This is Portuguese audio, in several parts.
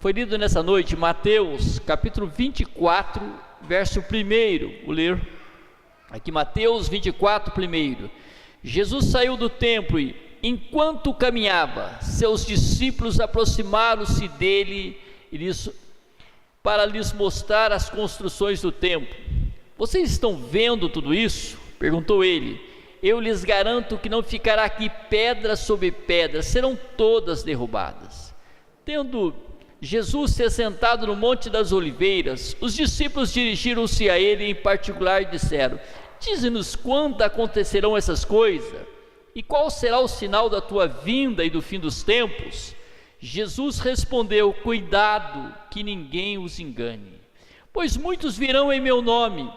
Foi lido nessa noite Mateus capítulo 24, verso 1. Vou ler aqui Mateus 24, 1. Jesus saiu do templo e, enquanto caminhava, seus discípulos aproximaram-se dele para lhes mostrar as construções do templo. Vocês estão vendo tudo isso? Perguntou ele. Eu lhes garanto que não ficará aqui pedra sobre pedra, serão todas derrubadas. Tendo Jesus se assentado no Monte das Oliveiras, os discípulos dirigiram-se a ele em particular e disseram: dize-nos quando acontecerão essas coisas, e qual será o sinal da tua vinda e do fim dos tempos? Jesus respondeu: cuidado que ninguém os engane, pois muitos virão em meu nome,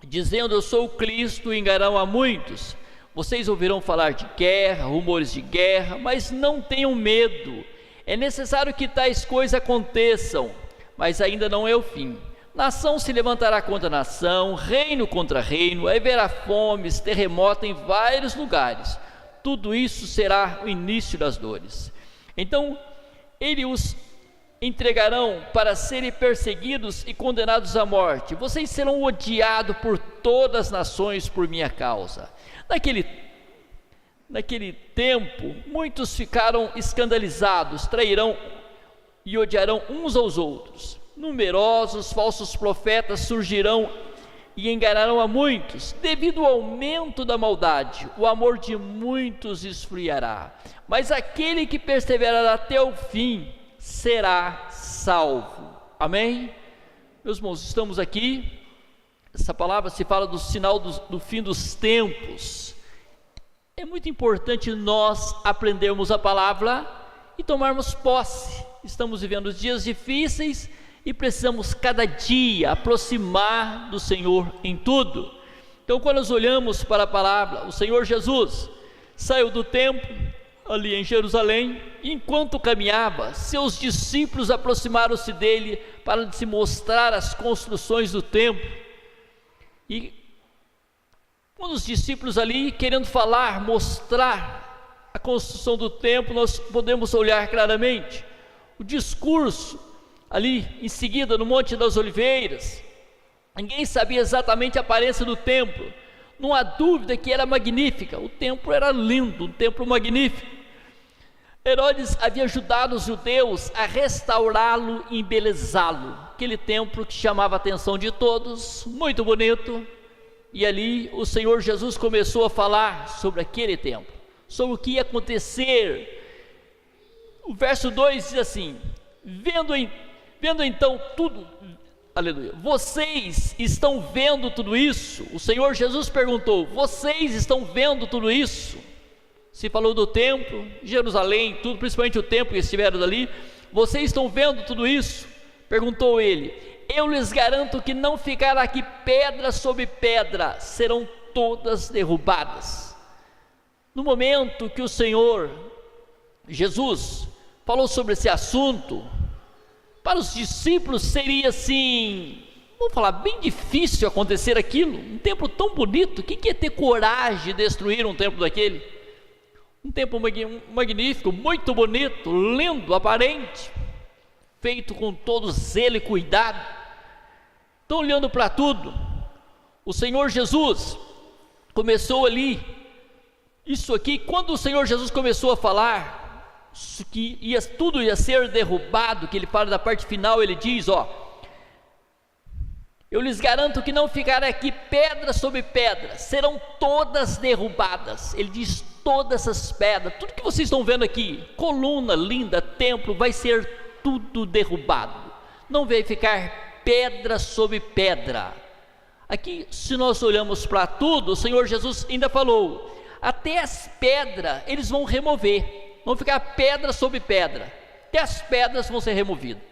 dizendo eu sou o Cristo, e enganarão a muitos. Vocês ouvirão falar de guerra, rumores de guerra, mas não tenham medo. É necessário que tais coisas aconteçam, mas ainda não é o fim. Nação se levantará contra nação, reino contra reino, haverá fomes, terremotos em vários lugares. Tudo isso será o início das dores. Então, eles os entregarão para serem perseguidos e condenados à morte. Vocês serão odiados por todas as nações por minha causa. Naquele tempo, muitos ficaram escandalizados, trairão e odiarão uns aos outros. Numerosos falsos profetas surgirão e enganarão a muitos. Devido ao aumento da maldade, o amor de muitos esfriará. Mas aquele que perseverará até o fim será salvo. Amém? Meus irmãos, estamos aqui. Essa palavra se fala do sinal do fim dos tempos. É muito importante nós aprendermos a palavra e tomarmos posse. Estamos vivendo dias difíceis e precisamos cada dia aproximar do Senhor em tudo. Então, quando nós olhamos para a palavra, o Senhor Jesus saiu do templo ali em Jerusalém, e enquanto caminhava, seus discípulos aproximaram-se dele para se mostrar as construções do templo. E quando os discípulos ali querendo falar, mostrar a construção do templo, nós podemos olhar claramente o discurso ali em seguida no Monte das Oliveiras. Ninguém sabia exatamente a aparência do templo, não há dúvida que era magnífica, o templo era lindo, um templo magnífico. Herodes havia ajudado os judeus a restaurá-lo e embelezá-lo, aquele templo que chamava a atenção de todos, muito bonito. E ali o Senhor Jesus começou a falar sobre aquele templo, sobre o que ia acontecer. O verso 2 diz assim: vendo então tudo, aleluia, vocês estão vendo tudo isso? O Senhor Jesus perguntou: vocês estão vendo tudo isso? Se falou do templo, Jerusalém, tudo, principalmente o templo que estiveram ali. Vocês estão vendo tudo isso? Perguntou ele. Eu lhes garanto que não ficará aqui pedra sobre pedra, serão todas derrubadas. No momento que o Senhor Jesus falou sobre esse assunto, para os discípulos seria assim, vamos falar, bem difícil acontecer aquilo. Um templo tão bonito, quem quer ter coragem de destruir um templo daquele? Um templo magnífico, muito bonito, lindo, aparente, feito com todo zelo e cuidado. Então, olhando para tudo, o Senhor Jesus começou ali, isso aqui, quando o Senhor Jesus começou a falar que tudo ia ser derrubado, que ele fala da parte final, ele diz, eu lhes garanto que não ficará aqui pedra sobre pedra, serão todas derrubadas. Ele diz todas essas pedras, tudo que vocês estão vendo aqui, coluna linda, templo, vai ser tudo derrubado, não vai ficar pedra sobre pedra. Aqui, se nós olhamos para tudo, o Senhor Jesus ainda falou, até as pedras eles vão remover, vão ficar pedra sobre pedra, até as pedras vão ser removidas.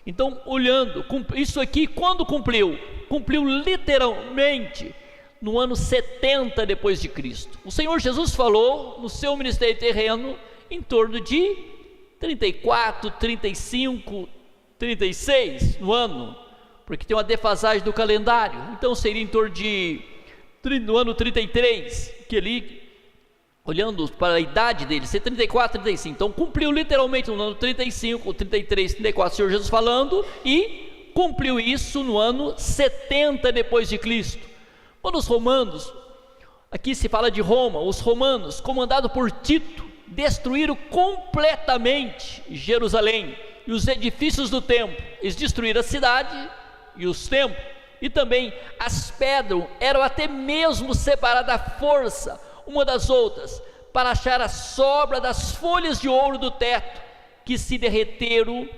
Então, olhando, isso aqui quando cumpriu? Cumpriu literalmente no ano 70 depois de Cristo. O Senhor Jesus falou no seu ministério terreno em torno de 34, 35, 36 no ano, porque tem uma defasagem do calendário, então seria em torno de no ano 33, que ali olhando para a idade deles, ser 34, 35, então cumpriu literalmente no ano 35, 33, 34, o Senhor Jesus falando, e cumpriu isso no ano 70 depois de Cristo. Quando os romanos, aqui se fala de Roma, os romanos, comandados por Tito, destruíram completamente Jerusalém e os edifícios do templo. Eles destruíram a cidade e os templos, e também as pedras eram até mesmo separadas à força uma das outras, para achar a sobra das folhas de ouro do teto, que se derreteram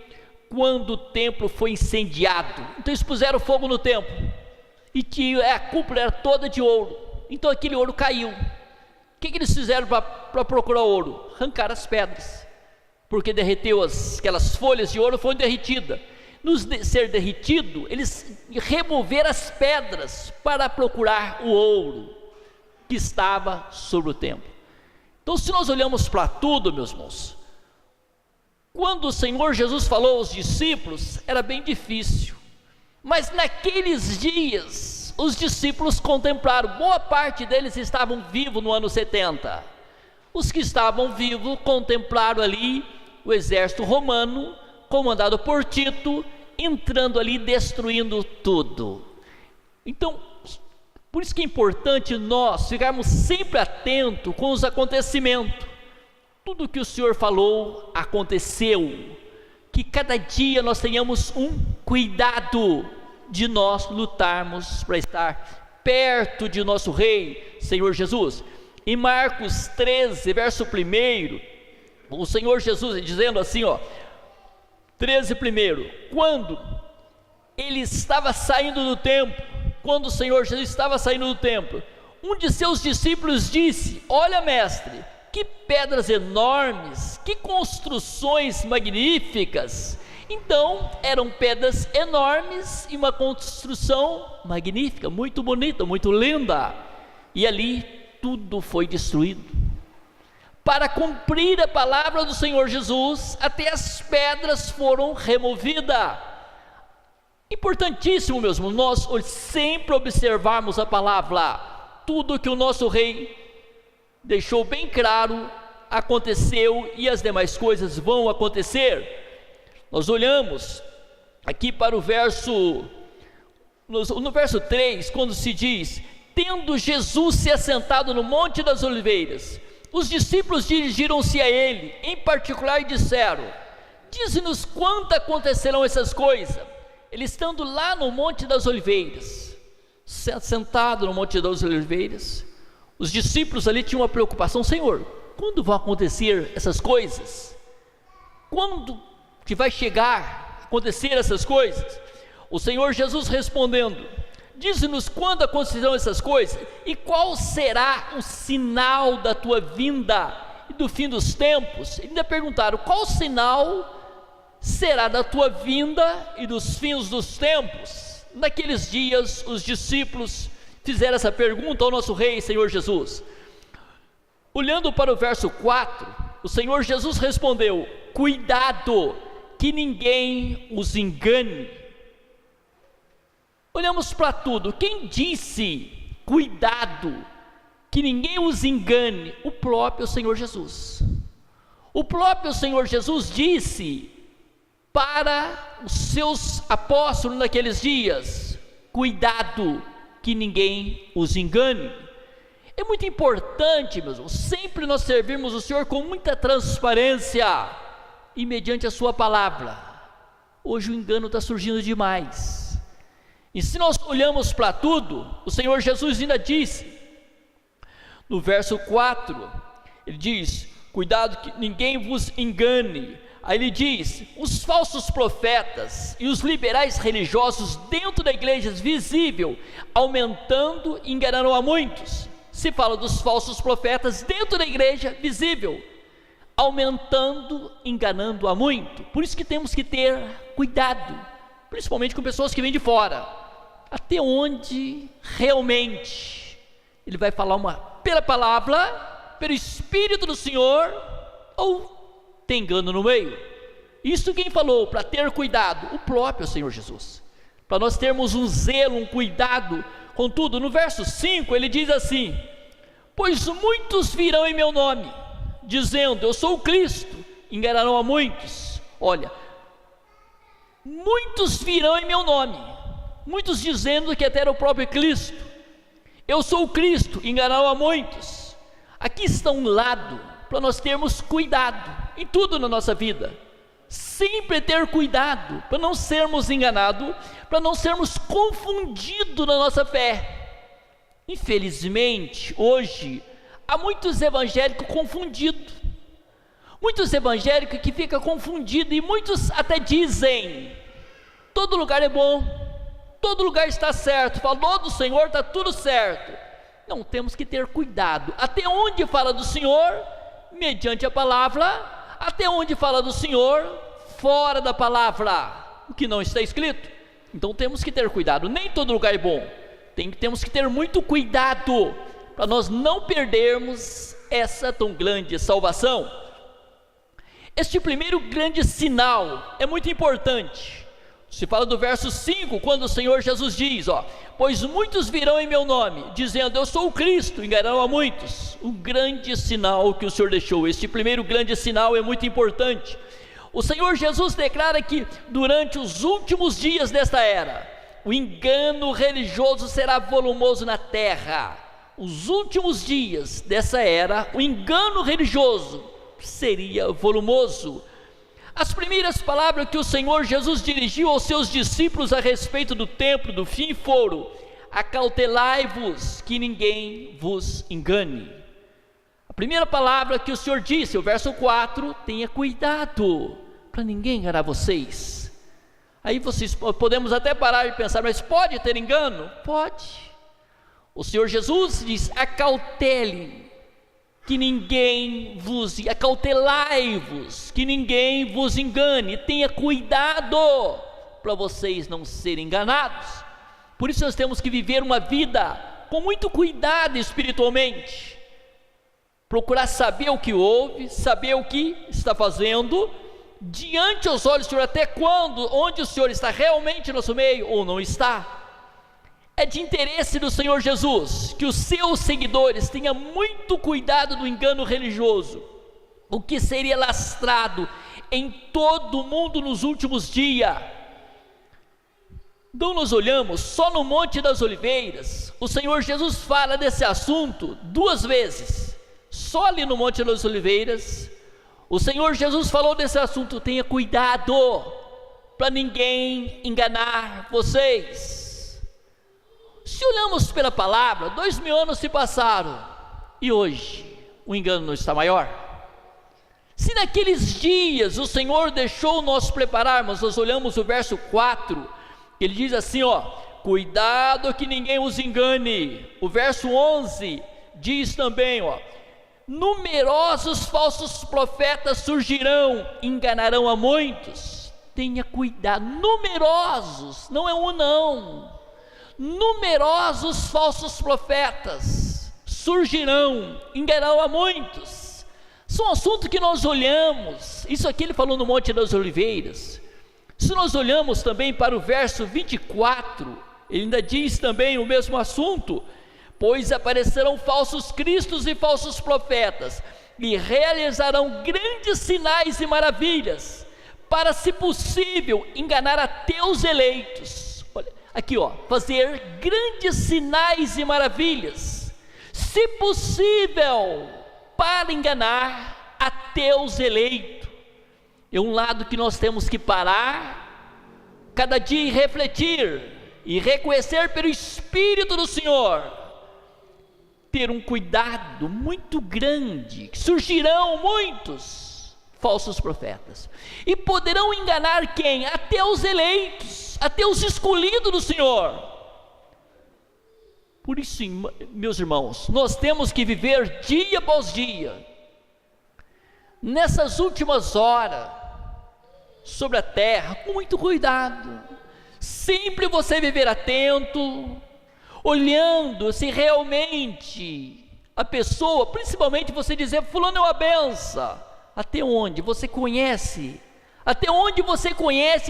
quando o templo foi incendiado. Então eles puseram fogo no templo, e a cúpula era toda de ouro, então aquele ouro caiu. O que eles fizeram para procurar ouro? Arrancaram as pedras, porque derreteu aquelas folhas de ouro, foram derretidas. No ser derretido, eles removeram as pedras para procurar o ouro que estava sobre o templo. Então, se nós olhamos para tudo, meus irmãos, quando o Senhor Jesus falou aos discípulos, era bem difícil, mas naqueles dias, os discípulos contemplaram, boa parte deles estavam vivos no ano 70, os que estavam vivos contemplaram ali o exército romano, comandado por Tito, entrando ali, destruindo tudo. Então, por isso que é importante nós ficarmos sempre atentos com os acontecimentos. Tudo que o Senhor falou aconteceu. Que cada dia nós tenhamos um cuidado de nós lutarmos para estar perto de nosso Rei, Senhor Jesus. Em Marcos 13, verso 1, o Senhor Jesus dizendo assim, 13, 1, quando ele estava saindo do templo, quando o Senhor Jesus estava saindo do templo, um de seus discípulos disse: olha, mestre, que pedras enormes, que construções magníficas. Então eram pedras enormes e uma construção magnífica, muito bonita, muito linda, e ali tudo foi destruído. Para cumprir a palavra do Senhor Jesus, até as pedras foram removidas. Importantíssimo mesmo, nós sempre observarmos a palavra. Tudo que o nosso Rei deixou bem claro, aconteceu, e as demais coisas vão acontecer. Nós olhamos aqui para o verso, no verso 3, quando se diz: tendo Jesus se assentado no Monte das Oliveiras, os discípulos dirigiram-se a ele, em particular, e disseram: dize-nos quando acontecerão essas coisas. Ele estando lá no Monte das Oliveiras, sentado no Monte das Oliveiras, os discípulos ali tinham uma preocupação: Senhor, quando vão acontecer essas coisas? Quando que vai chegar a acontecer essas coisas? O Senhor Jesus respondendo: dize-nos quando acontecerão essas coisas, e qual será o sinal da tua vinda e do fim dos tempos. E ainda perguntaram: qual sinal será da tua vinda e dos fins dos tempos? Naqueles dias os discípulos fizeram essa pergunta ao nosso Rei, Senhor Jesus. Olhando para o verso 4, o Senhor Jesus respondeu: cuidado que ninguém os engane. Olhamos para tudo, quem disse cuidado que ninguém os engane? O próprio Senhor Jesus. O próprio Senhor Jesus disse para os seus apóstolos naqueles dias: cuidado que ninguém os engane. É muito importante, meus irmãos, sempre nós servirmos o Senhor com muita transparência e mediante a sua palavra. Hoje o engano está surgindo demais, e se nós olhamos para tudo, o Senhor Jesus ainda disse, no verso 4, ele diz: cuidado que ninguém vos engane. Aí ele diz: os falsos profetas e os liberais religiosos dentro da igreja visível, aumentando, enganarão a muitos. Se fala dos falsos profetas dentro da igreja visível, aumentando, enganando a muito. Por isso que temos que ter cuidado, principalmente com pessoas que vêm de fora, até onde realmente ele vai falar pela palavra, pelo Espírito do Senhor, ou tem engano no meio. Isso quem falou para ter cuidado? O próprio Senhor Jesus. Para nós termos um zelo, um cuidado com tudo. No verso 5 ele diz assim: Pois muitos virão em meu nome, dizendo, eu sou o Cristo, enganarão a muitos. Olha, muitos virão em meu nome, muitos dizendo que até era o próprio Cristo. Eu sou o Cristo, enganarão a muitos. Aqui está um lado para nós termos cuidado em tudo na nossa vida. Sempre ter cuidado para não sermos enganados, para não sermos confundidos na nossa fé. Infelizmente, hoje, há muitos evangélicos confundidos. Muitos evangélicos que ficam confundidos, e muitos até dizem, todo lugar é bom, todo lugar está certo, falou do Senhor, está tudo certo. Não, temos que ter cuidado, até onde fala do Senhor, mediante a palavra, até onde fala do Senhor, fora da palavra, o que não está escrito. Então temos que ter cuidado, nem todo lugar é bom, temos que ter muito cuidado, para nós não perdermos essa tão grande salvação. Este primeiro grande sinal é muito importante. Se fala do verso 5, quando o Senhor Jesus diz, pois muitos virão em meu nome, dizendo, eu sou o Cristo, enganarão a muitos. Um grande sinal que o Senhor deixou, este primeiro grande sinal é muito importante. O Senhor Jesus declara que durante os últimos dias desta era, o engano religioso será volumoso na terra. Os últimos dias dessa era, o engano religioso seria volumoso. As primeiras palavras que o Senhor Jesus dirigiu aos seus discípulos a respeito do templo do fim foram, acautelai-vos que ninguém vos engane. A primeira palavra que o Senhor disse, o verso 4, tenha cuidado para ninguém enganar vocês. Aí podemos até parar e pensar, mas pode ter engano? Pode. O Senhor Jesus diz, acautelem que ninguém vos, acautelai-vos, que ninguém vos engane, tenha cuidado para vocês não serem enganados. Por isso nós temos que viver uma vida com muito cuidado espiritualmente, procurar saber o que ouve, saber o que está fazendo, diante aos olhos do Senhor, até quando, onde o Senhor está realmente no nosso meio ou não está. É de interesse do Senhor Jesus que os seus seguidores tenham muito cuidado do engano religioso, o que seria lastrado em todo o mundo nos últimos dias. Então nós olhamos só no Monte das Oliveiras, o Senhor Jesus fala desse assunto 2 vezes, só ali no Monte das Oliveiras, o Senhor Jesus falou desse assunto, tenha cuidado para ninguém enganar vocês. Se olhamos pela palavra, 2000 anos se passaram, e hoje o engano não está maior? Se naqueles dias o Senhor deixou nós prepararmos, nós olhamos o verso 4, ele diz assim, cuidado que ninguém os engane. O verso 11 diz também, numerosos falsos profetas surgirão, enganarão a muitos. Tenha cuidado, numerosos, não é um não, numerosos falsos profetas surgirão, enganarão a muitos. Isso é um assunto que nós olhamos, isso aqui ele falou no Monte das Oliveiras. Se nós olhamos também para o verso 24, ele ainda diz também o mesmo assunto, pois aparecerão falsos cristos e falsos profetas, e realizarão grandes sinais e maravilhas, para, se possível, enganar até os eleitos. Olha, aqui fazer grandes sinais e maravilhas, se possível, para enganar até os eleitos. É um lado que nós temos que parar, cada dia, e refletir, e reconhecer pelo Espírito do Senhor, ter um cuidado muito grande. Surgirão muitos falsos profetas, e poderão enganar quem? Até os eleitos, até os escolhidos do Senhor. Por isso, meus irmãos, nós temos que viver dia após dia, nessas últimas horas, sobre a terra, com muito cuidado, sempre você viver atento, olhando se realmente a pessoa, principalmente você dizer, fulano é uma benção, até onde você conhece,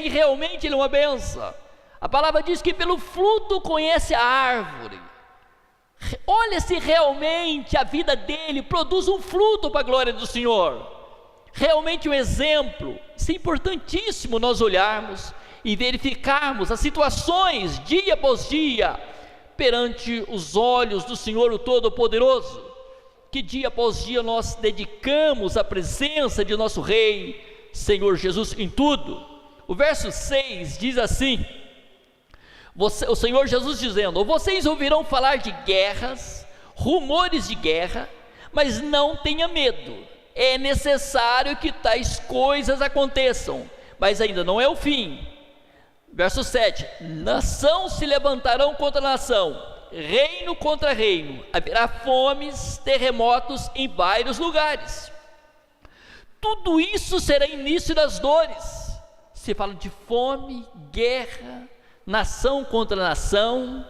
e realmente ele é uma benção. A palavra diz que pelo fruto conhece a árvore. Olha se realmente a vida dele produz um fruto para a glória do Senhor. Realmente um exemplo. Isso é importantíssimo nós olharmos e verificarmos as situações dia após dia perante os olhos do Senhor o Todo-Poderoso. Que dia após dia nós dedicamos à presença de nosso Rei, Senhor Jesus, em tudo. O verso 6 diz assim: o Senhor Jesus dizendo: vocês ouvirão falar de guerras, rumores de guerra, mas não tenha medo, é necessário que tais coisas aconteçam, mas ainda não é o fim. Verso 7: nação se levantarão contra nação, reino contra reino, haverá fomes, terremotos em vários lugares. Tudo isso será início das dores. Se fala de fome, guerra, nação contra nação,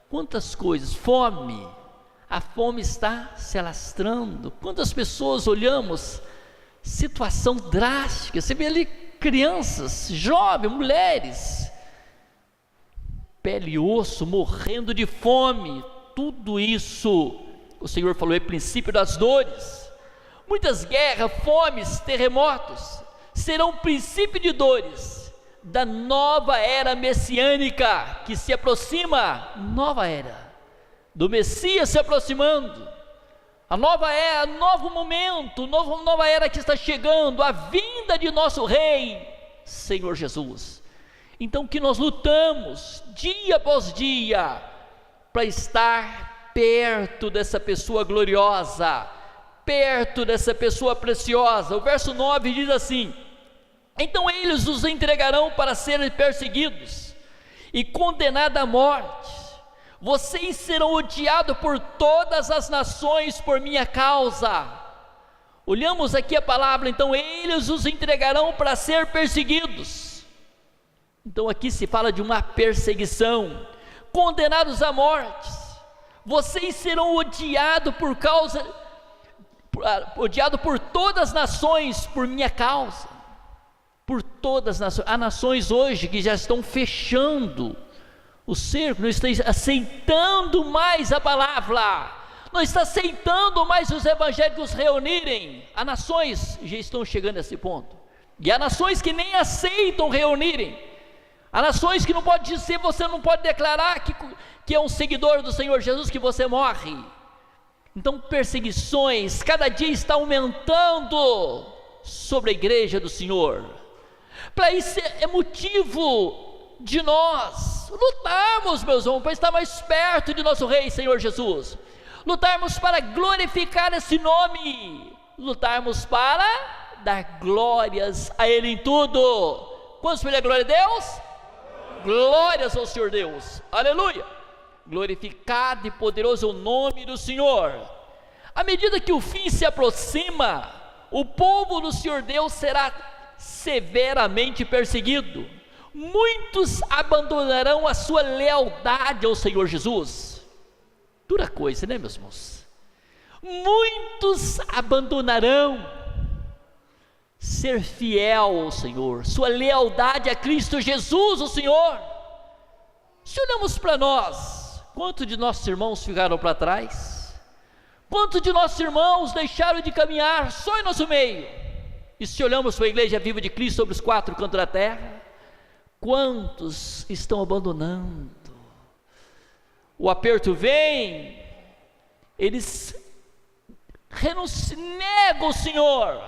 quantas coisas, fome, a fome está se alastrando. Quantas pessoas olhamos, situação drástica, você vê ali crianças, jovens, mulheres, pele e osso, morrendo de fome. Tudo isso, o Senhor falou, é princípio das dores. Muitas guerras, fomes, terremotos, serão princípio de dores da nova era messiânica que se aproxima. Nova era do Messias se aproximando, a nova era, novo momento, nova era que está chegando, a vinda de nosso Rei, Senhor Jesus. Então que nós lutamos dia após dia para estar perto dessa pessoa gloriosa, perto dessa pessoa preciosa. O verso 9 diz assim: então eles os entregarão para serem perseguidos e condenados à morte. Vocês serão odiados por todas as nações por minha causa. Olhamos aqui a palavra, então eles os entregarão para ser perseguidos. Então aqui se fala de uma perseguição, condenados à morte. Vocês serão odiados odiado por todas as nações por minha causa. Por todas as nações. Há nações hoje que já estão fechando o cerco, não está aceitando mais a palavra, não está aceitando mais os evangélicos reunirem. Há nações que já estão chegando a esse ponto, e há nações que nem aceitam reunirem. Há nações que não pode dizer, você não pode declarar que é um seguidor do Senhor Jesus, que você morre. Então perseguições cada dia está aumentando sobre a igreja do Senhor. Para isso é motivo de nós lutarmos, meus irmãos, para estar mais perto de nosso Rei, Senhor Jesus, lutarmos para glorificar esse nome, lutarmos para dar glórias a Ele em tudo. Quantos pedem a glória a Deus? Glórias ao Senhor Deus, aleluia. Glorificado e poderoso é o nome do Senhor. À medida que o fim se aproxima, o povo do Senhor Deus será severamente perseguido. Muitos abandonarão a sua lealdade ao Senhor Jesus. Dura coisa, né, meus irmãos? Muitos abandonarão ser fiel ao Senhor, sua lealdade a Cristo Jesus, o Senhor. Se olhamos para nós, quantos de nossos irmãos ficaram para trás? Quantos de nossos irmãos deixaram de caminhar só em nosso meio? E se olhamos para a igreja viva de Cristo sobre os quatro cantos da terra, quantos estão abandonando? O aperto vem, eles negam o Senhor,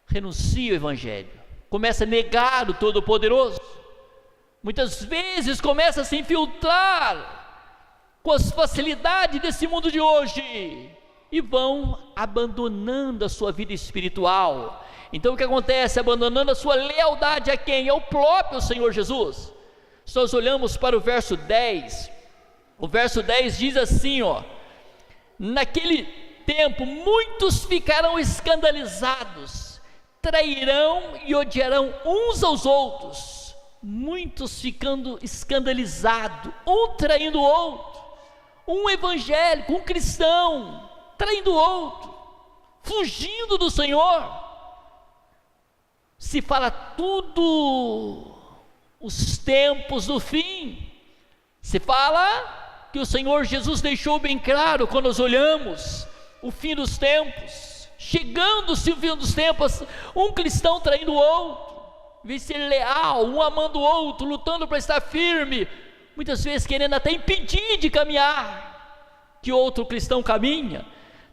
renunciam ao Evangelho, começa a negar o Todo-Poderoso, muitas vezes começa a se infiltrar com as facilidades desse mundo de hoje, e vão abandonando a sua vida espiritual. Então o que acontece? Abandonando a sua lealdade a quem? Ao próprio Senhor Jesus. Se nós olhamos para o verso 10, o verso 10 diz assim, naquele tempo muitos ficarão escandalizados, trairão e odiarão uns aos outros. Muitos ficando escandalizados, um traindo o outro, um evangélico, um cristão traindo o outro, fugindo do Senhor. Se fala tudo os tempos do fim, se fala que o Senhor Jesus deixou bem claro quando nós olhamos o fim dos tempos, chegando-se o fim dos tempos, um cristão traindo o outro, em vez de ser leal, um amando o outro, lutando para estar firme, muitas vezes querendo até impedir de caminhar, que outro cristão caminha.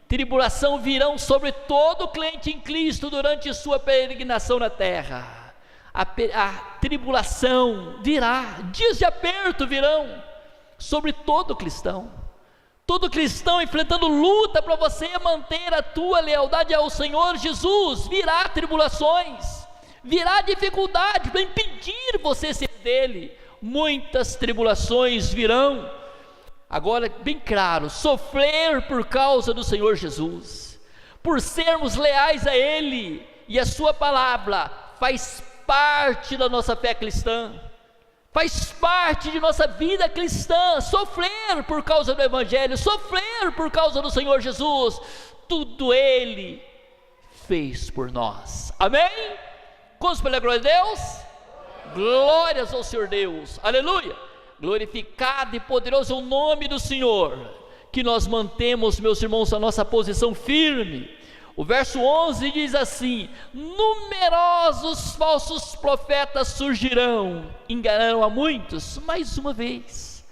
Tribulação virão sobre todo crente em Cristo durante sua peregrinação na terra. A tribulação virá, dias de aperto virão sobre todo cristão. Todo cristão enfrentando luta para você manter a tua lealdade ao Senhor Jesus. Virá tribulações, virá dificuldade para impedir você ser dele. Muitas tribulações virão. Agora, bem claro, sofrer por causa do Senhor Jesus, por sermos leais a Ele e a Sua palavra, faz parte da nossa fé cristã, faz parte de nossa vida cristã. Sofrer por causa do Evangelho, sofrer por causa do Senhor Jesus, tudo Ele fez por nós. Amém? Quantos pela glória de Deus? Glórias ao Senhor Deus, aleluia. Glorificado e poderoso é o nome do Senhor, que nós mantemos, meus irmãos, a nossa posição firme. O verso 11 diz assim: numerosos falsos profetas surgirão, enganarão a muitos. Mais uma vez,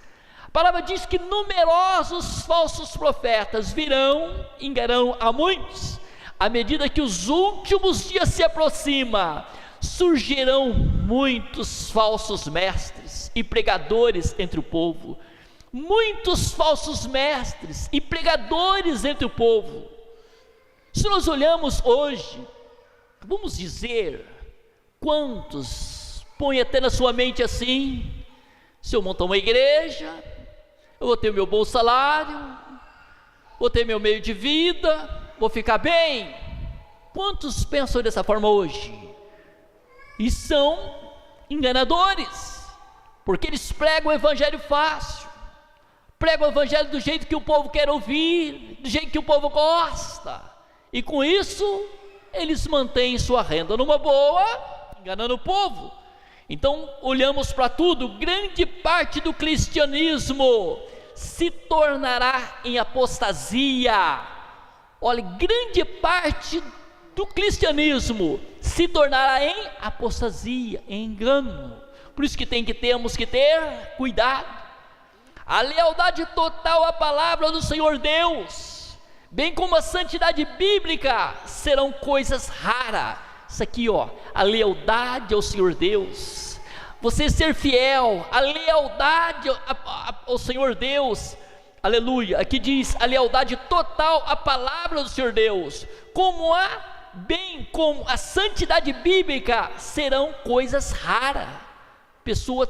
a palavra diz que numerosos falsos profetas virão, enganarão a muitos. À medida que os últimos dias se aproximam, surgirão muitos falsos mestres e pregadores entre o povo. Muitos falsos mestres e pregadores entre o povo. Se nós olhamos hoje, vamos dizer, quantos põem até na sua mente assim: se eu montar uma igreja, eu vou ter o meu bom salário, vou ter meu meio de vida, vou ficar bem. Quantos pensam dessa forma hoje? E são enganadores, porque eles pregam o evangelho fácil, pregam o evangelho do jeito que o povo quer ouvir, do jeito que o povo gosta, e com isso eles mantêm sua renda numa boa, enganando o povo. Então olhamos para tudo, grande parte do cristianismo se tornará em apostasia. Olha, grande parte do cristianismo se tornará em apostasia, em engano. Por isso que temos que ter cuidado. A lealdade total à palavra do Senhor Deus, bem como a santidade bíblica, serão coisas raras. Isso aqui, ó, a lealdade ao Senhor Deus, você ser fiel, a lealdade ao Senhor Deus, aleluia. Aqui diz a lealdade total à palavra do Senhor Deus, bem como a santidade bíblica, serão coisas raras. Pessoa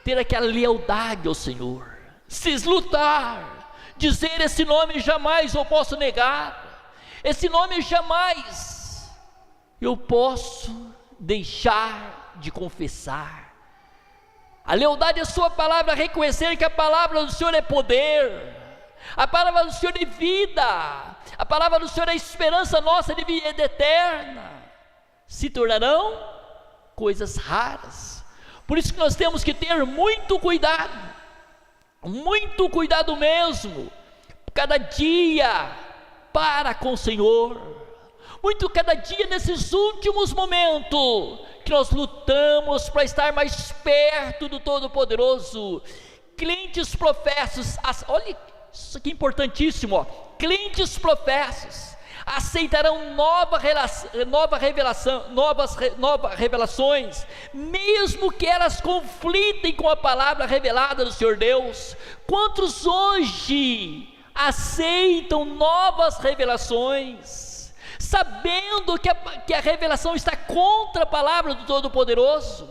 ter aquela lealdade ao Senhor, se lutar, dizer: esse nome jamais eu posso negar, esse nome jamais eu posso deixar de confessar. A lealdade à sua palavra, reconhecer que a palavra do Senhor é poder, a palavra do Senhor é vida, a palavra do Senhor é esperança nossa de vida eterna, se tornarão coisas raras. Por isso que nós temos que ter muito cuidado mesmo, cada dia para com o Senhor, cada dia nesses últimos momentos, que nós lutamos para estar mais perto do Todo-Poderoso. Crentes professos, olha, isso aqui é importantíssimo, ó. Crentes professos aceitarão novas revelações, mesmo que elas conflitem com a palavra revelada do Senhor Deus. Quantos hoje aceitam novas revelações, sabendo que a revelação está contra a palavra do Todo-Poderoso?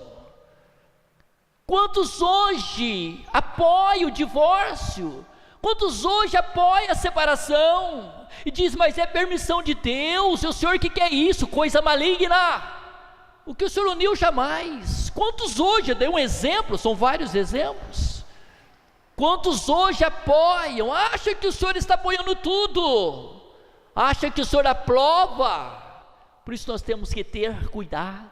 Quantos hoje apoiam o divórcio? Quantos hoje apoiam a separação e diz: mas é permissão de Deus, é o Senhor que quer isso, coisa maligna, o que o Senhor uniu jamais. Quantos hoje, eu dei um exemplo, são vários exemplos, quantos hoje apoiam, acham que o Senhor está apoiando tudo, acham que o Senhor aprova. Por isso nós temos que ter cuidado,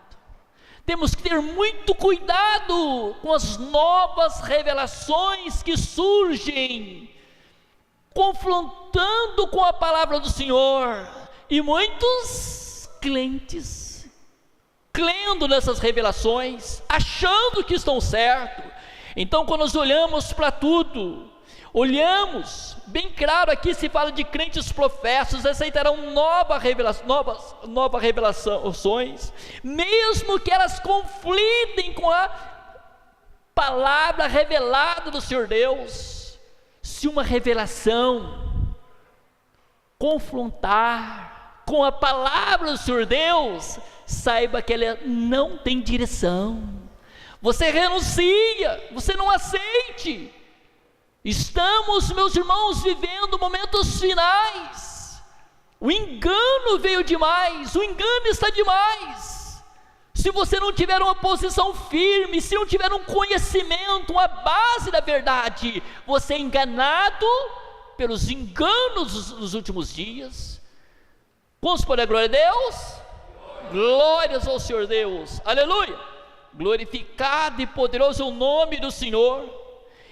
Temos que ter muito cuidado com as novas revelações que surgem, confrontando com a palavra do Senhor, e muitos crentes crendo nessas revelações, achando que estão certo. Então, quando nós olhamos para tudo, olhamos, bem claro, aqui se fala de crentes professos, aceitarão novas revelações, mesmo que elas conflitem com a palavra revelada do Senhor Deus. Se uma revelação confrontar com a palavra do Senhor Deus, saiba que ela não tem direção. Você renuncia, você não aceite. Estamos, meus irmãos, vivendo momentos finais. O engano veio demais, o engano está demais. Se você não tiver uma posição firme, se não tiver um conhecimento, uma base da verdade, você é enganado pelos enganos dos últimos dias. Quantos podem a glória a Deus? Glórias ao Senhor Deus, aleluia. Glorificado e poderoso é o nome do Senhor.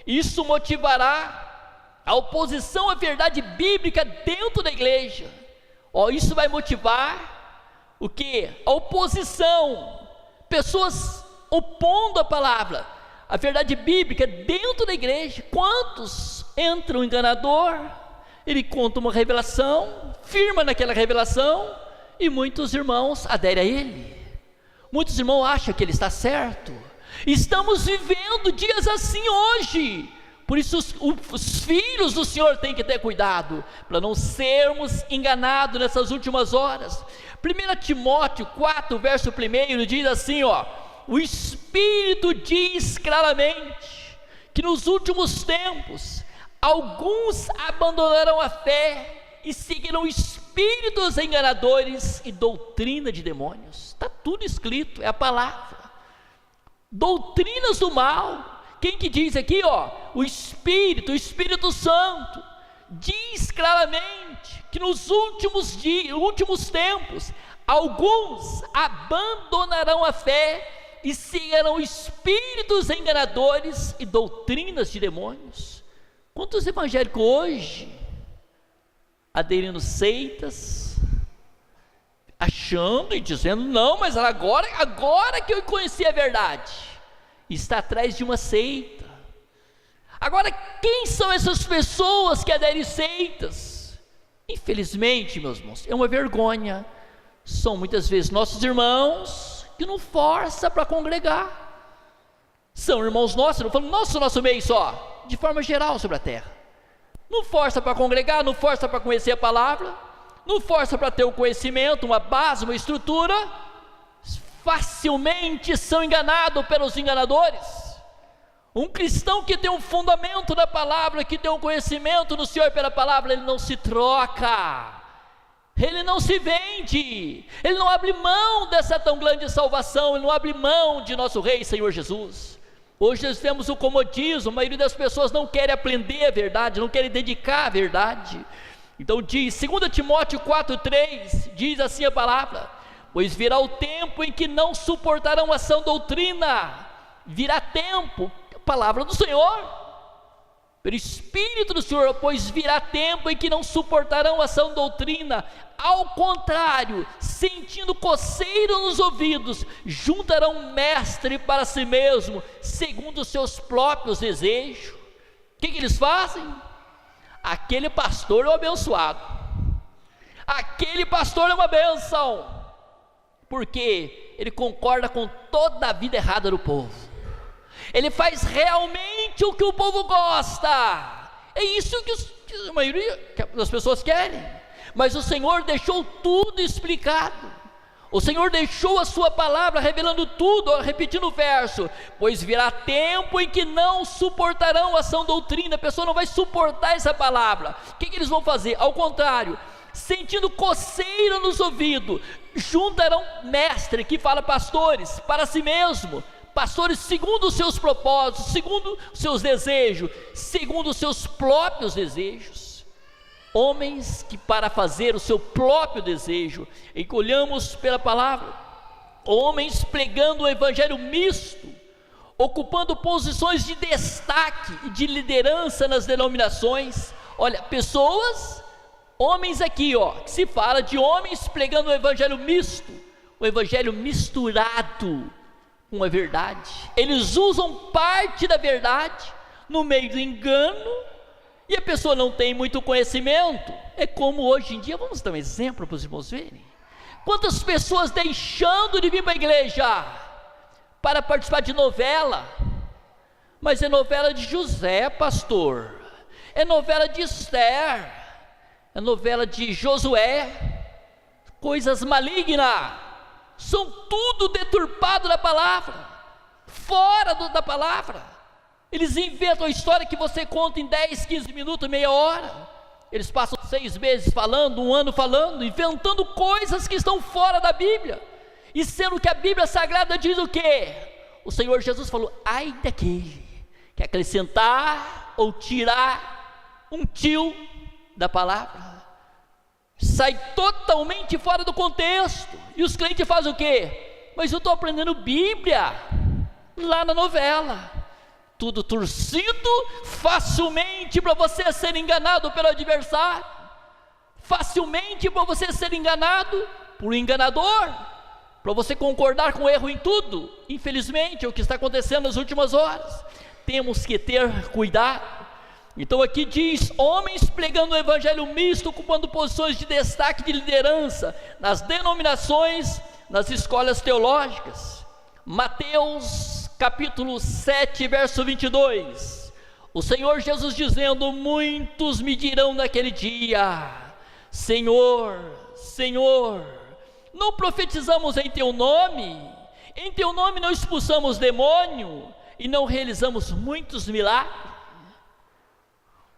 Isso motivará a oposição à verdade bíblica dentro da igreja. Isso vai motivar o que? A oposição, pessoas opondo a palavra, a verdade bíblica dentro da igreja. Quantos entra um enganador, ele conta uma revelação, firma naquela revelação, e muitos irmãos aderem a ele. Muitos irmãos acham que ele está certo. Estamos vivendo dias assim hoje. Por isso os filhos do Senhor têm que ter cuidado, para não sermos enganados nessas últimas horas. 1 Timóteo 4, verso 1, diz assim, o Espírito diz claramente, que nos últimos tempos, alguns abandonarão a fé, e seguirão espíritos enganadores e doutrina de demônios. Está tudo escrito, é a palavra. Doutrinas do mal. Quem que diz aqui? O Espírito Santo diz claramente que nos últimos tempos, alguns abandonarão a fé e seguirão espíritos enganadores e doutrinas de demônios. Quantos evangélicos hoje aderindo seitas, achando e dizendo, não, mas agora que eu conheci a verdade, está atrás de uma seita. Agora, quem são essas pessoas que aderem seitas? Infelizmente, meus irmãos, é uma vergonha. São muitas vezes nossos irmãos que não forçam para congregar. São irmãos nossos, não falando nosso meio só, de forma geral sobre a terra. Não força para congregar, não força para conhecer a palavra, não força para ter o conhecimento, uma base, uma estrutura. Facilmente são enganados pelos enganadores. Um cristão que tem um fundamento da palavra, que tem um conhecimento do Senhor pela palavra, ele não se troca, ele não se vende, ele não abre mão dessa tão grande salvação, ele não abre mão de nosso Rei Senhor Jesus. Hoje nós temos o comodismo, a maioria das pessoas não querem aprender a verdade, não querem dedicar a verdade. Então diz, 2 Timóteo 4,3, diz assim a palavra, pois virá o tempo em que não suportarão a sã doutrina. Virá tempo, palavra do Senhor, pelo Espírito do Senhor, pois virá tempo em que não suportarão a sã doutrina, ao contrário, sentindo coceira nos ouvidos, juntarão mestre para si mesmo, segundo os seus próprios desejos. O que eles fazem? Aquele pastor é um abençoado, aquele pastor é uma bênção, porque ele concorda com toda a vida errada do povo, ele faz realmente o que o povo gosta. É isso que a maioria das pessoas querem. Mas o Senhor deixou tudo explicado. O Senhor deixou a sua palavra revelando tudo, repetindo o verso, pois virá tempo em que não suportarão a sã doutrina. A pessoa não vai suportar essa palavra. O que eles vão fazer? Ao contrário, sentindo coceira nos ouvidos, juntarão mestre, que fala pastores, para si mesmo, pastores segundo os seus propósitos, segundo os seus desejos, segundo os seus próprios desejos. Homens que para fazer o seu próprio desejo, e que olhamos pela palavra, homens pregando o evangelho misto, ocupando posições de destaque e de liderança nas denominações. Olha, pessoas, homens aqui, que se fala de homens pregando o evangelho misto, o evangelho misturado com a verdade. Eles usam parte da verdade no meio do engano, e a pessoa não tem muito conhecimento. É como hoje em dia, vamos dar um exemplo para os irmãos verem. Quantas pessoas deixando de vir para a igreja para participar de novela, mas é novela de José, pastor, é novela de Esther, é novela de Josué, coisas malignas, são tudo deturpado da palavra, fora da palavra. Eles inventam a história que você conta em 10, 15 minutos, meia hora. Eles passam 6 meses falando, 1 ano falando, inventando coisas que estão fora da Bíblia, e sendo que a Bíblia Sagrada diz o quê? O Senhor Jesus falou: ai daquele que acrescentar ou tirar um tio da palavra. Sai totalmente fora do contexto, e os crentes fazem o quê? Mas eu estou aprendendo Bíblia lá na novela, tudo torcido, facilmente para você ser enganado pelo adversário, facilmente para você ser enganado por um enganador, para você concordar com o erro em tudo. Infelizmente é o que está acontecendo nas últimas horas. Temos que ter cuidado. Então aqui diz: homens pregando o evangelho misto, ocupando posições de destaque de liderança nas denominações, nas escolas teológicas. Mateus capítulo 7, verso 22, o Senhor Jesus dizendo: muitos me dirão naquele dia: Senhor, Senhor, não profetizamos em teu nome não expulsamos demônio, e não realizamos muitos milagres?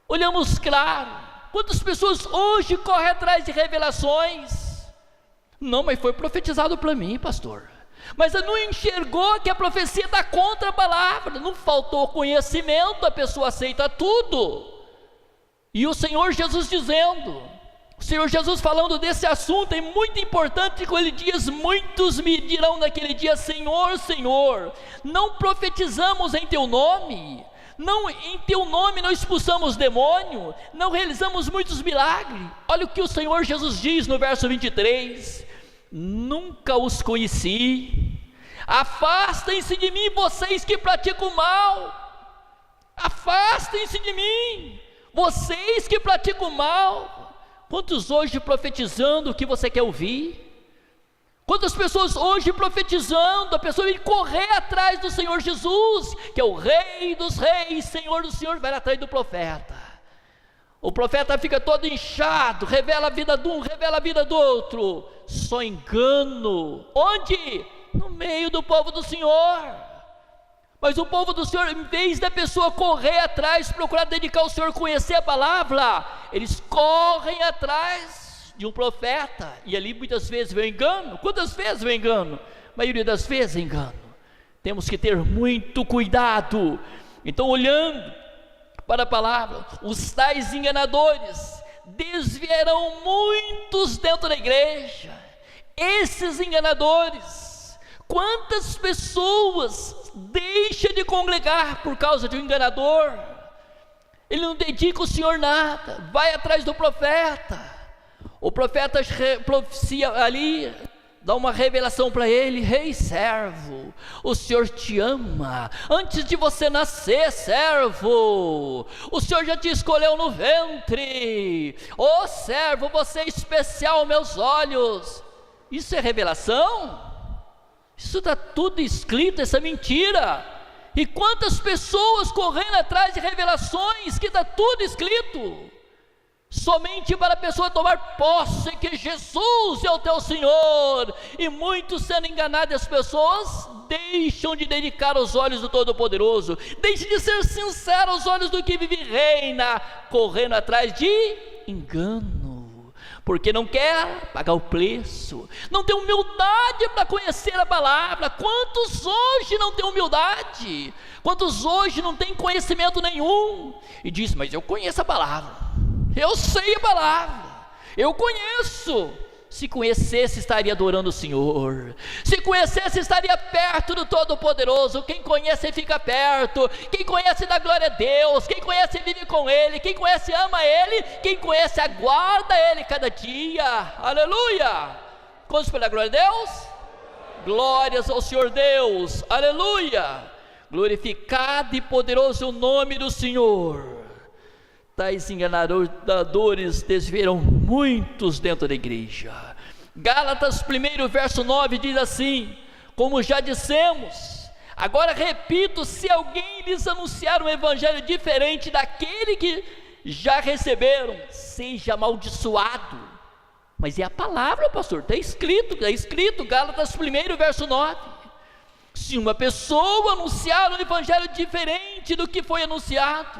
Olhamos claro, quantas pessoas hoje correm atrás de revelações? Não, mas foi profetizado para mim, pastor. Mas não enxergou que a profecia está contra a palavra, não faltou conhecimento, a pessoa aceita tudo. E o Senhor Jesus dizendo, o Senhor Jesus falando desse assunto, é muito importante, quando ele diz: muitos me dirão naquele dia: Senhor, Senhor, não profetizamos em teu nome, não, em teu nome não expulsamos demônio, não realizamos muitos milagres. Olha o que o Senhor Jesus diz no verso 23: nunca os conheci, afastem-se de mim, vocês que praticam o mal, afastem-se de mim, vocês que praticam o mal. Quantos hoje profetizando o que você quer ouvir? Quantas pessoas hoje profetizando, a pessoa vem correr atrás do Senhor Jesus, que é o Rei dos Reis, Senhor dos Senhores, vai atrás do profeta. O profeta fica todo inchado, revela a vida de um, revela a vida do outro. Só engano. Onde? No meio do povo do Senhor. Mas o povo do Senhor, em vez da pessoa correr atrás, procurar dedicar ao Senhor, conhecer a palavra, eles correm atrás de um profeta, e ali muitas vezes vem engano. Quantas vezes vem engano? A maioria das vezes é engano. Temos que ter muito cuidado. Então, olhando para a palavra, os tais enganadores desviarão muitos dentro da igreja. Esses enganadores, quantas pessoas deixam de congregar por causa de um enganador? Ele não dedica o Senhor nada, vai atrás do profeta. O profeta proficia ali, dá uma revelação para ele: rei servo, o Senhor te ama, antes de você nascer, servo, o Senhor já te escolheu no ventre, ô servo, você é especial aos meus olhos. Isso é revelação? Isso está tudo escrito, essa mentira. E quantas pessoas correndo atrás de revelações que está tudo escrito, somente para a pessoa tomar posse que Jesus é o teu Senhor. E muitos sendo enganados, as pessoas deixam de dedicar os olhos do Todo-Poderoso, deixam de ser sinceros aos olhos do que vive e reina, correndo atrás de engano, porque não quer pagar o preço, não tem humildade para conhecer a palavra. Quantos hoje não têm humildade? Quantos hoje não têm conhecimento nenhum? E diz: mas eu conheço a palavra, eu sei a palavra, eu conheço. Se conhecesse, estaria adorando o Senhor. Se conhecesse, estaria perto do Todo-Poderoso. Quem conhece fica perto. Quem conhece dá glória a Deus. Quem conhece vive com Ele. Quem conhece ama Ele. Quem conhece aguarda Ele cada dia. Aleluia! Quantos pela glória a Deus? Glórias ao Senhor Deus. Aleluia! Glorificado e poderoso o nome do Senhor. Tais enganadores desviaram muitos dentro da igreja. Gálatas 1 verso 9 diz assim: como já dissemos, agora repito, se alguém lhes anunciar um evangelho diferente daquele que já receberam, seja amaldiçoado. Mas é a palavra, pastor, está escrito, Gálatas 1 verso 9. Se uma pessoa anunciar um evangelho diferente do que foi anunciado,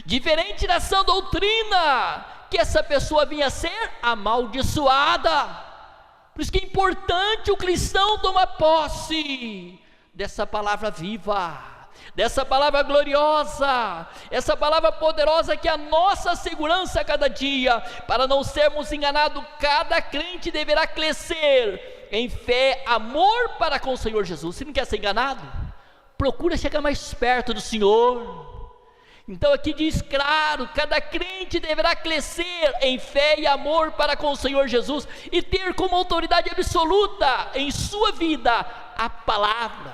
diferente da sã doutrina, que essa pessoa vinha a ser amaldiçoada. Por isso que é importante o cristão tomar posse dessa palavra viva, dessa palavra gloriosa, essa palavra poderosa que é a nossa segurança a cada dia. Para não sermos enganados, cada crente deverá crescer em fé, amor para com o Senhor Jesus. Se não quer ser enganado, procura chegar mais perto do Senhor. Então aqui diz claro, cada crente deverá crescer em fé e amor para com o Senhor Jesus, e ter como autoridade absoluta em sua vida a palavra,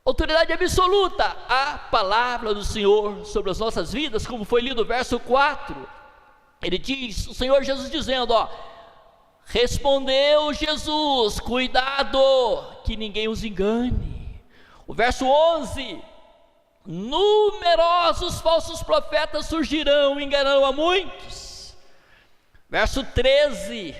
autoridade absoluta, a palavra do Senhor sobre as nossas vidas, como foi lido o verso 4, ele diz, o Senhor Jesus dizendo, respondeu Jesus, cuidado, que ninguém os engane. O verso 11, numerosos falsos profetas surgirão, enganarão a muitos. Verso 13,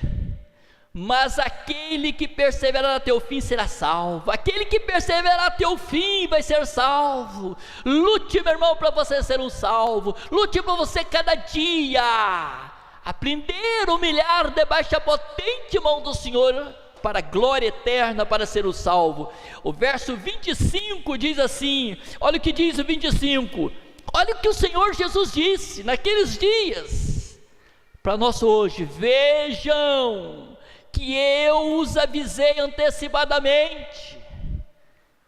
mas aquele que perseverar até o fim será salvo. Aquele que perseverar até o fim vai ser salvo. Lute, meu irmão, para você ser um salvo. Lute para você cada dia aprender a humilhar debaixo da potente mão do Senhor, para a glória eterna, para ser o salvo. O verso 25 diz assim, olha o que diz o 25, olha o que o Senhor Jesus disse naqueles dias, para nós hoje: vejam que eu os avisei antecipadamente.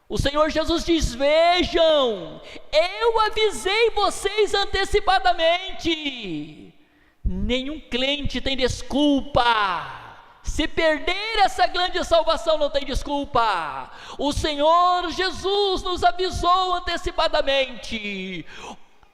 O Senhor Jesus diz, vejam, eu avisei vocês antecipadamente. Nenhum crente tem desculpa. Se perder essa grande salvação, não tem desculpa. O Senhor Jesus nos avisou antecipadamente.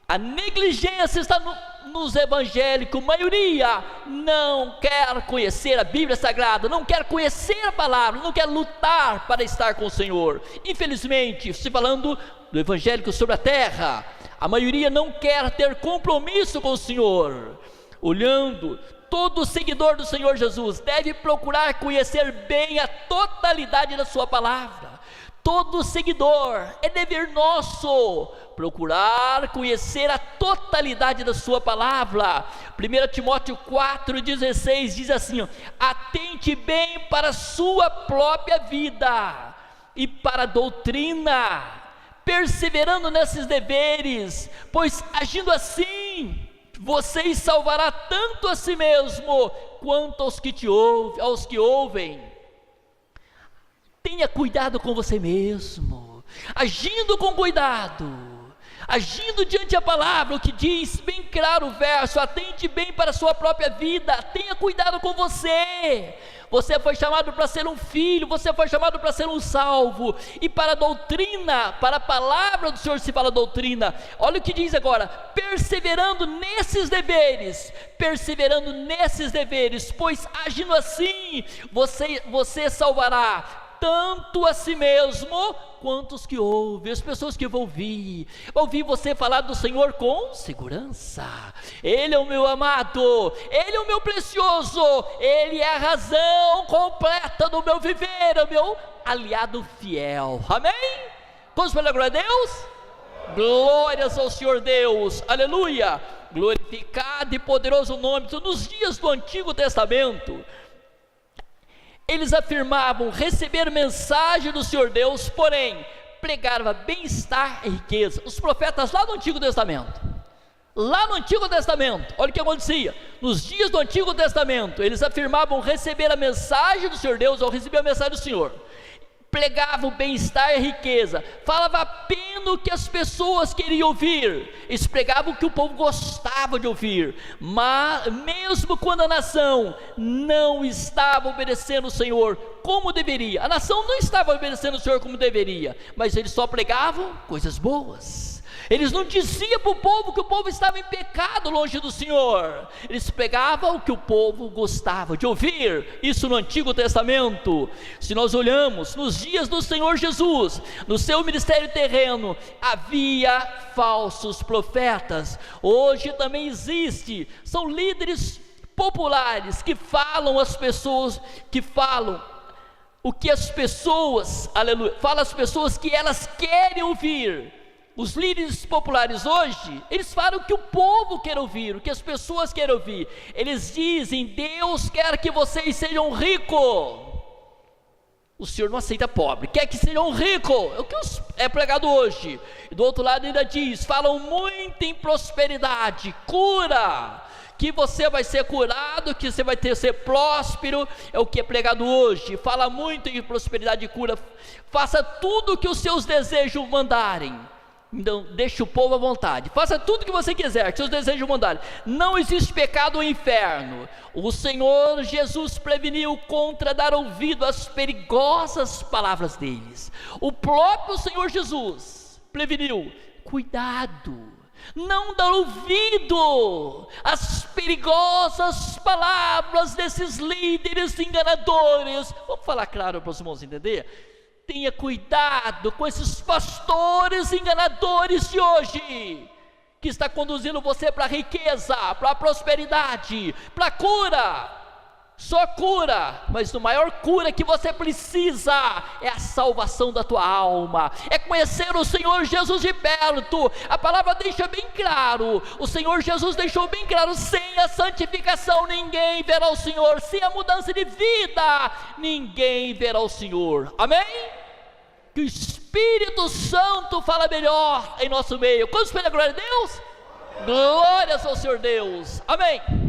A negligência está nos evangélicos. A maioria não quer conhecer a Bíblia Sagrada, não quer conhecer a palavra, não quer lutar para estar com o Senhor. Infelizmente, se falando do evangélico sobre a terra, a maioria não quer ter compromisso com o Senhor. Olhando, todo seguidor do Senhor Jesus deve procurar conhecer bem a totalidade da sua palavra. Todo seguidor, é dever nosso procurar conhecer a totalidade da sua palavra. 1 Timóteo 4,16 diz assim: atente bem para a sua própria vida e para a doutrina, perseverando nesses deveres, pois agindo assim, vocês salvará tanto a si mesmo, quanto aos que ouvem. Tenha cuidado com você mesmo, agindo com cuidado, agindo diante da palavra, o que diz bem claro o verso: atente bem para a sua própria vida, tenha cuidado com você. Você foi chamado para ser um filho, você foi chamado para ser um salvo, e para a doutrina, para a palavra do Senhor se fala doutrina. Olha o que diz agora: perseverando nesses deveres, pois agindo assim, você salvará tanto a si mesmo, quanto os que ouvem. As pessoas que vão ouvir você falar do Senhor com segurança. Ele é o meu amado, Ele é o meu precioso, Ele é a razão completa do meu viver, é o meu aliado fiel. Amém? Todos pela glória a Deus? Glórias ao Senhor Deus, aleluia. Glorificado e poderoso o nome. Nos dias do Antigo Testamento, eles afirmavam receber mensagem do Senhor Deus, porém pregavam bem-estar e riqueza. Os profetas lá do Antigo Testamento, Lá no Antigo Testamento, olha o que acontecia. Nos dias do Antigo Testamento, eles afirmavam receber a mensagem do Senhor Deus, ou receber a mensagem do Senhor. Pregavam bem-estar e riqueza, falava apenas o que as pessoas queriam ouvir, eles pregavam o que o povo gostava de ouvir, mas mesmo quando a nação não estava obedecendo o Senhor como deveria, a nação não estava obedecendo o Senhor como deveria, mas eles só pregavam coisas boas. Eles não diziam para o povo que o povo estava em pecado longe do Senhor, eles pregavam o que o povo gostava de ouvir, isso no Antigo Testamento. Se nós olhamos nos dias do Senhor Jesus, no seu ministério terreno, havia falsos profetas, hoje também existe, são líderes populares que falam às pessoas, que falam o que as pessoas, aleluia, falam às pessoas que elas querem ouvir. Os líderes populares hoje, eles falam o que o povo quer ouvir, o que as pessoas querem ouvir. Eles dizem: Deus quer que vocês sejam ricos. O Senhor não aceita pobre, quer que sejam ricos. É o que é pregado hoje. E do outro lado ainda diz, falam muito em prosperidade, cura, que você vai ser curado, que você vai ser próspero, é o que é pregado hoje. Fala muito em prosperidade e cura. Faça tudo o que os seus desejos mandarem. Então, deixe o povo à vontade, faça tudo o que você quiser, que seus desejos mandarem. Não existe pecado ou inferno. O Senhor Jesus preveniu contra dar ouvido às perigosas palavras deles. O próprio Senhor Jesus preveniu: cuidado, não dar ouvido às perigosas palavras desses líderes enganadores. Vamos falar claro para os irmãos entender? Tenha cuidado com esses pastores enganadores de hoje, que está conduzindo você para a riqueza, para a prosperidade, para a cura, só cura, mas a maior cura que você precisa é a salvação da tua alma, é conhecer o Senhor Jesus de perto. A palavra deixa bem claro, o Senhor Jesus deixou bem claro: sem a santificação ninguém verá o Senhor, sem a mudança de vida ninguém verá o Senhor. Amém? Que o Espírito Santo fala melhor em nosso meio. Quantos pedem a glória a Deus? Glórias ao Senhor Deus. Amém.